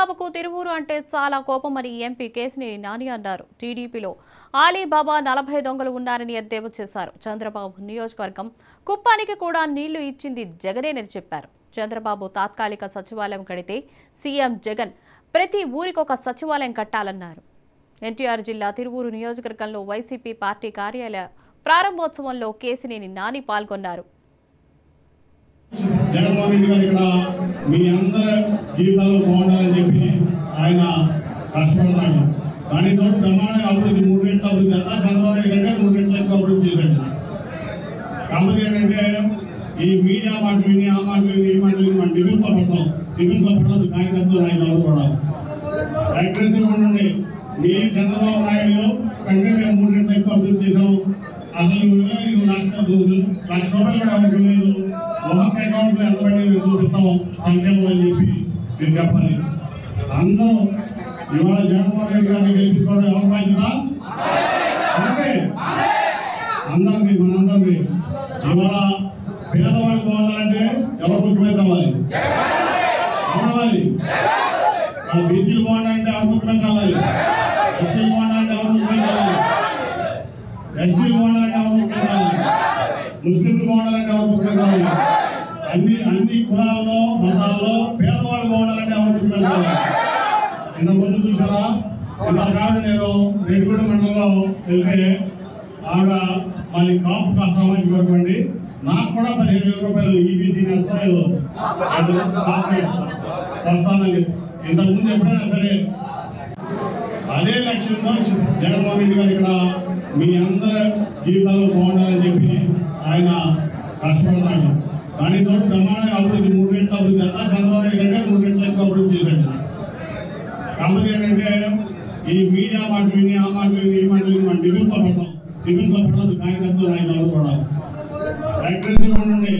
చంద్రబాబుకు తిరువూరు అంటే చాలా కోపమని ఎంపీ కేసినేని నాని అన్నారు. టీడీపీలో ఆలీబాబా 40 దొంగలు ఉన్నారని ఎద్దేవా చేశారు. చంద్రబాబు నియోజకవర్గం కుప్పానికి కూడా నీళ్లు ఇచ్చింది జగనేనని చెప్పారు. చంద్రబాబు తాత్కాలిక సచివాలయం కడితే సీఎం జగన్ ప్రతి ఊరికొక సచివాలయం కట్టాలన్నారు. ఎన్టీఆర్ జిల్లా తిరువూరు నియోజకవర్గంలో వైసీపీ పార్టీ కార్యాలయ ప్రారంభోత్సవంలో కేసినేని నాని పాల్గొన్నారు. జగన్మోహన్ రెడ్డి గారు ఇక్కడ మీ అందరి జీవితాలు బాగుండాలని చెప్పి ఆయన కష్టపడుతున్నాడు. దానితో బ్రహ్మాండంగా అభివృద్ధి 3 రెట్లు అభివృద్ధి అంతా చంద్రబాబు నాయుడు కంటే 3 రెట్లు ఎక్కువ అభివృద్ధి చేశాడు. కాకపోతే ఏంటంటే ఈ మీడియా మాటలు విని ఆ మాటలు విని ఈ మాటలు విని మనం డిఫెన్స్ లో పడతాం. డిఫెన్స్ లో పడదు కార్యకర్తలు నాయకులు కూడా అగ్రెసివ్ ఉండండి. మీ చంద్రబాబు నాయుడు కంటే మేము 3 రెట్లు ఎక్కువ అభివృద్ధి చేసాం. అసలు లక్ష రూపాయలు కూడా అవసరం లేదు. ఒక్కొక్క అకౌంట్ లో ఎంత పడి చూపిస్తాం సంక్షేమం అని చెప్పి మీరు చెప్పాలి. అందరూ ఇవాళ జగన్మోహన్ రెడ్డి గారిని గెలిపించుకోవడం ఎవరు బాధ్యత? అందరిది మనందరిది. ఇవాళ పేదవాళ్ళు బాగుండాలంటే ఎవరు ముఖ్యమంత్రి అవ్వాలి? అవ్వాలి. బీసీలు బాగుండాలంటే ఎవరు ముఖ్యమంత్రి అవ్వాలి? ఎస్సీలు బాగుండాలంటే ఎవరు ముఖ్యమంత్రి అవ్వాలి? ఎస్టీలు బాగుండాలంటే ఎవరు ముఖ్యమంత్రి అవ్వాలి? ముస్లింలు బాగుండాలంటే ఎవరు ముఖ్యమంత్రి అవ్వాలి? అన్ని కులాల్లో మతాల్లో పేదవాళ్ళు బాగుండాలంటే ఎవరు ముఖ్యమంత్రి అవ్వాలి? ఇంతకుముందు చూసారా? ఇంతకాదు నేను రెడ్డిగూడ మండలంలో వెళ్తే ఆవిడ మళ్ళీ కాపు సంబంధించినటువంటి నాకు కూడా 15,000 రూపాయలు ఈబీసీ నేస్తాయో వస్తానని ఇంతకుముందు ఎప్పుడైనా సరే అదే లక్ష్యంతో జగన్మోహన్ రెడ్డి గారు ఇక్కడ మీ అందరి జీవితాలు బాగుండాలని చెప్పి ఆయన కష్టపడుతున్నాడు. దానితో బ్రహ్మాండంగా అభివృద్ధి 3 రెట్లు అభివృద్ధి అంతా చంద్రబాబు నాయుడు కంటే 3 రెట్లు ఎక్కువ అభివృద్ధి చేశాడు. కాకపోతే ఏంటంటే ఈ మీడియా మాటలు విని ఆ మాటలు విని ఈ మాటలు విని మనం డిఫెన్స్ లో పడతాం. డిఫెన్స్ లో పడదు కార్యకర్తలు నాయకులు కూడా అగ్రెసివ్ ఉండండి.